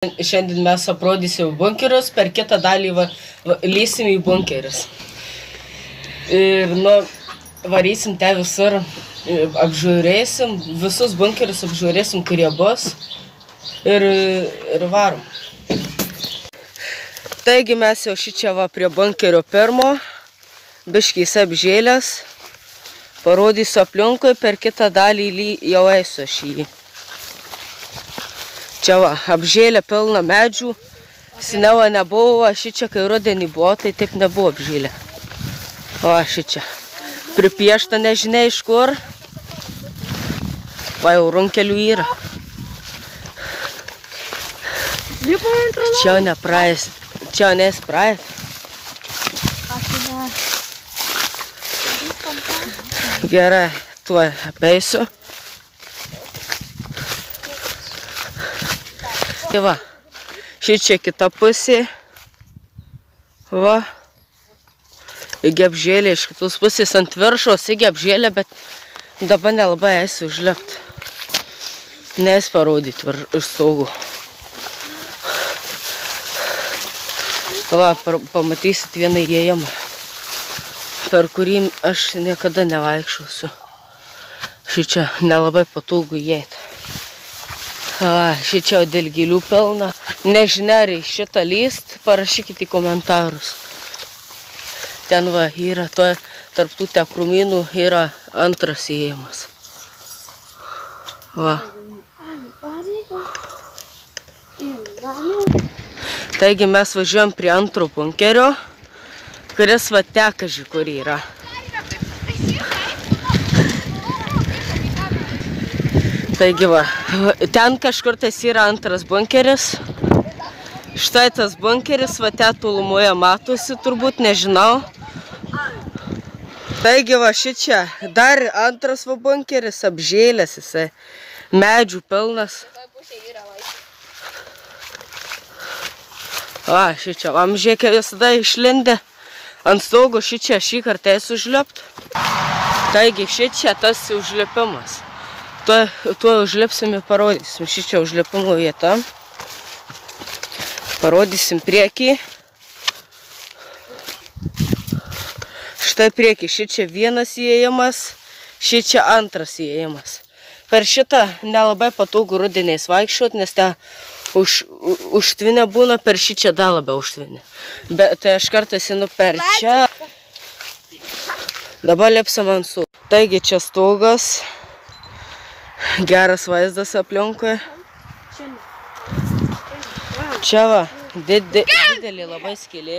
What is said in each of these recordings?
Šiandien mes aprodysim bunkerius, per kitą dalį lysim į bunkerius. Ir varysim te visur, apžiūrėsim, visus bunkerius apžiūrėsim, kurie bus ir varom. Taigi mes jau šičia prie bunkerio pirmo, biškys apžėlės, parodysiu aplinkui, per kitą dalį jau eisiu aš jį. Čia apžėlė pilna medžių, seniau nebuvo, šičia kai rudenį buvo, tai taip nebuvo apžėlė. O šičia, pripiešta nežinia iš kur, va jau runkelių yra. Čia nepraeis, čia nespraeis. Gerai, tuo apeisiu. Tai va, šičia kita pusė, va, įgi apžėlė iš kitus pusės ant viršos, įgi apžėlė, bet dabar nelabai eisi užlipti, nes parodyti iš stogų. Va, pamatysit vieną įėjimą, per kurį aš niekada nevaikščiosiu. Šičia nelabai patogu įeiti. Šičia dėl gilių pilna. Nežinia, ar šitą lyst, parašykite į komentarus. Ten va, yra tarp tų krūmynų yra antras įėjimas. Va. Taigi mes važiuojam prie antro bunkerio, kuris va tekaži, kur yra. Taigi va, ten kažkur tais yra antras bunkeris. Štai tas bunkeris, va ten tolumoje matosi, turbūt, nežinau. Taigi va, šičia dar antras va bunkeris, apžėlės jisai, medžių pilnas. Va, šičia, amžėkė visada išlindė ant stogo, šičia šį kartą esu užlipt. Taigi šičia tas užlipimas. Tuo užlipsim ir parodysim. Šičia užlipimo vieta. Parodysim priekį. Štai priekį. Šičia vienas įėjimas, šičia antras įėjimas. Per šitą nelabai patogu rudeniais vaikščiot, nes ten užtvinė būna, per šičia dar labiau užtvinė. Bet tai aš kartais einu per čia. Dabar lipsim ant su. Taigi čia stogas. Geras vaizdas aplinkui. Čia va, didelė labai skylė.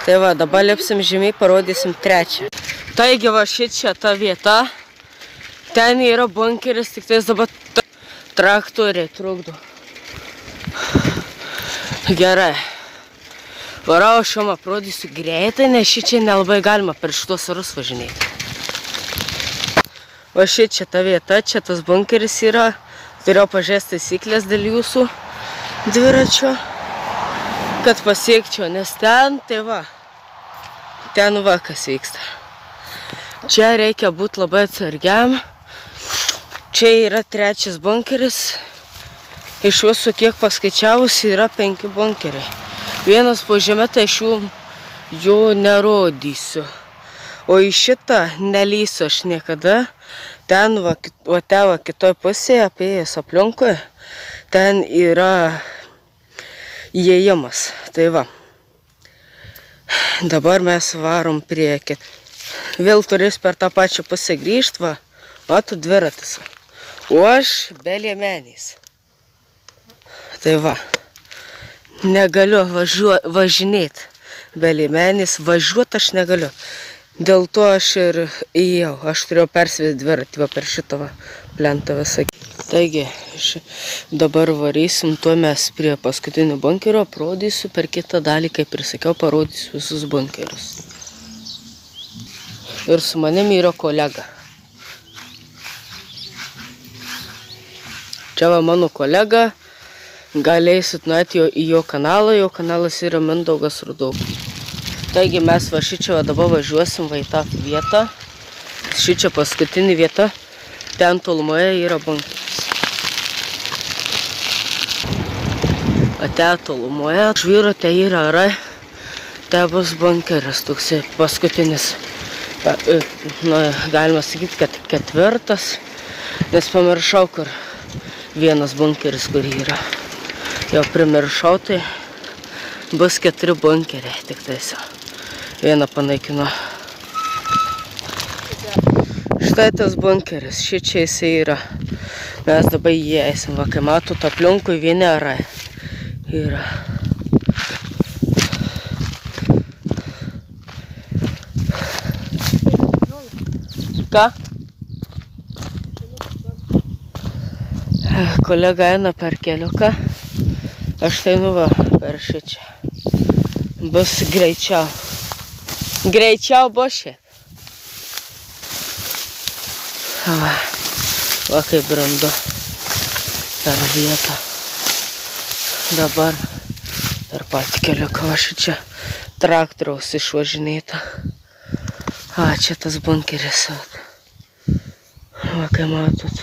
Tai va, dabar lipsim žemiai, parodysim trečią. Taigi va, šičia ta vieta. Ten yra bunkeris, tik tais dabar traktoriai trukdo. Gerai. Varau, aš jom aprodysiu greitai, nes šičia nelabai galima per šitos orus važinėti. Va šičia ta vieta, čia tas bunkeris yra. Turėjau pažiūrėti taisyklės dėl jūsų dviračio, kad pasiekčiau, nes ten, tai va, ten va kas vyksta. Čia reikia būti labai atsargiam. Čia yra trečias bunkeris. Iš visų kiek paskaičiavus yra 5 bunkeriai. Vienas po žemė, tai aš jų nerodysiu. O į šitą nelysiu aš niekada. Ten va kitoj pusėje, apėjęs aplinkui, ten yra įėjimas. Tai va. Dabar mes varom priekį. Vėl turės per tą pačią pusę grįžti, va. Matų dviratis. O aš be liemenės. Tai va. Negaliu važinėti be liemenės, važiuoti aš negaliu. Dėl to aš ir įėjau, aš turėjau persivesti dviratį per šitą plentą visą. Taigi, dabar varysim, tuo mes prie paskutinio bunkerio, parodysiu per kitą dalį, kaip ir sakiau, parodysiu visus bunkerius. Ir su manim yra kolega. Čia va mano kolega. Galėsit nueiti į jo kanalą, jo kanalas yra Mindaugas Rudokas. Taigi mes va šičia dabar važiuosim va į tą vietą. Šičia paskutinė vieta. Ten tolumoje yra bunkeris. O ten tolumoje žvyro te yra arai. Te bus bunkeris, toksai paskutinis. Galima sakyti, kad 4, nes pamiršau, kur vienas bunkeris, kur yra. Jau primiršau, tai bus 4 bunkeriai, tik tais. Vieną panaikinu. Štai tas bunkeris, šičia jisai yra. Mes dabar jį eisim, va, kai matot, aplinkui vieni arai yra. Ką? Kolega eina per keliuką, aš tai va per šičia. Bus greičiau. Greičiau bus šiek. Va kaip brandu per vietą. Dabar per patį keliuką, va šičia traktoriaus išvažinėta. Čia tas bunkeris. Va, kai matot.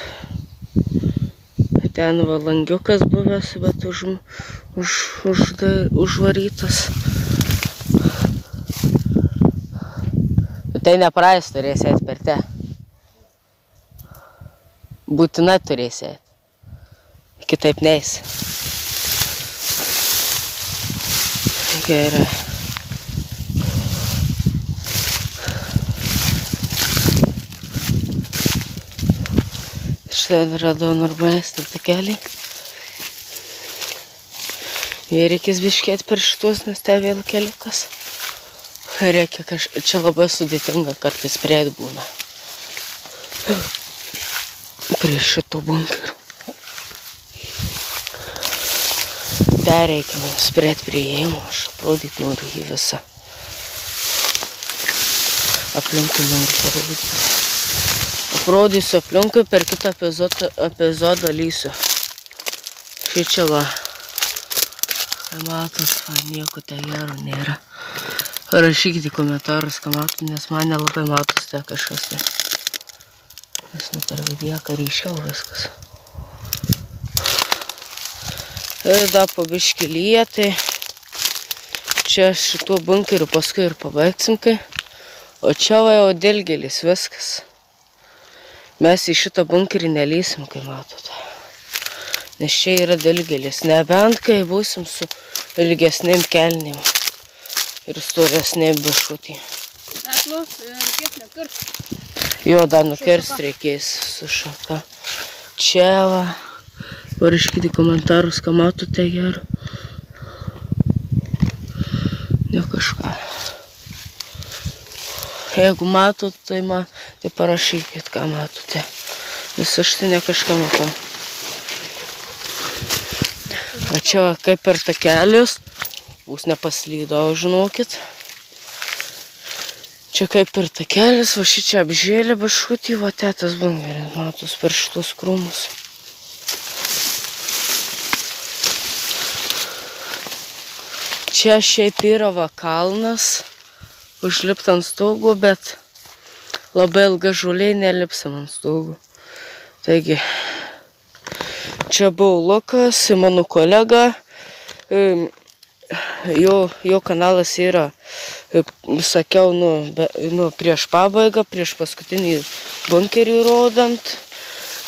Ten va langiukas buvęs, bet užvarytas. Tai nepraeis turėsi eit per te. Būtinai turėsi eit. Kitaip neis. Gerai. Štai radau normalesnį takelį. Jie reikės biškėti per šitus, nes tai vėl keliukas. Reikia čia labai sudėtinga kartais prieit būna. Prie šito bunkerio. Dar reikia mums prieit prie įėjimo, aš aprodyti noriu jį visą. Aplinkui noriu parodyti. Aprodysiu aplinkui, per kitą epizodą lysiu. Šičia va. Matot, nieko tai gero nėra. Rašykite komentarus, ką matot, nes man nelabai matos tai kažkas. Nes per vidieką ryšiau viskas. Ir dar po biškį lyja, tai čia šituo bunkeriu paskui ir pabaigsim, kai. O čia va jau dilgelis viskas. Mes į šitą bunkerį nelysim, kai matot. Nes čia yra dilgelis. Nebent, kai būsim su ilgesnėm kelnėm. Ir storesnėm bišutį. Reikės nukirst. Jo, dar nukirst reikės su šaka. Čia va. Parašykite komentarus, ką matote gero. Ne kažką. Jeigu matot, tai parašykit, ką matote. Nes aš tai ne kažką matau. O čia kaip per takelius. Bus nepaslydau, žinokit. Čia kaip per takelius, va šičia apžėlė baškutį, va tetas bunkeris, matos per šitus krūmus. Čia šiaip yra va kalnas. Užlipt ant stogų, bet labai ilga žolė nelipsim ant stogų. Taigi, čia buvo Lukas, mano kolega. Jo kanalas yra, sakiau, prieš pabaigą, prieš paskutinį bunkerį rodant.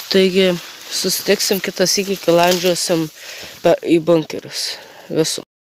Taigi, susitiksim kitą sykį, kai landžiosim į bunkerius. Visų.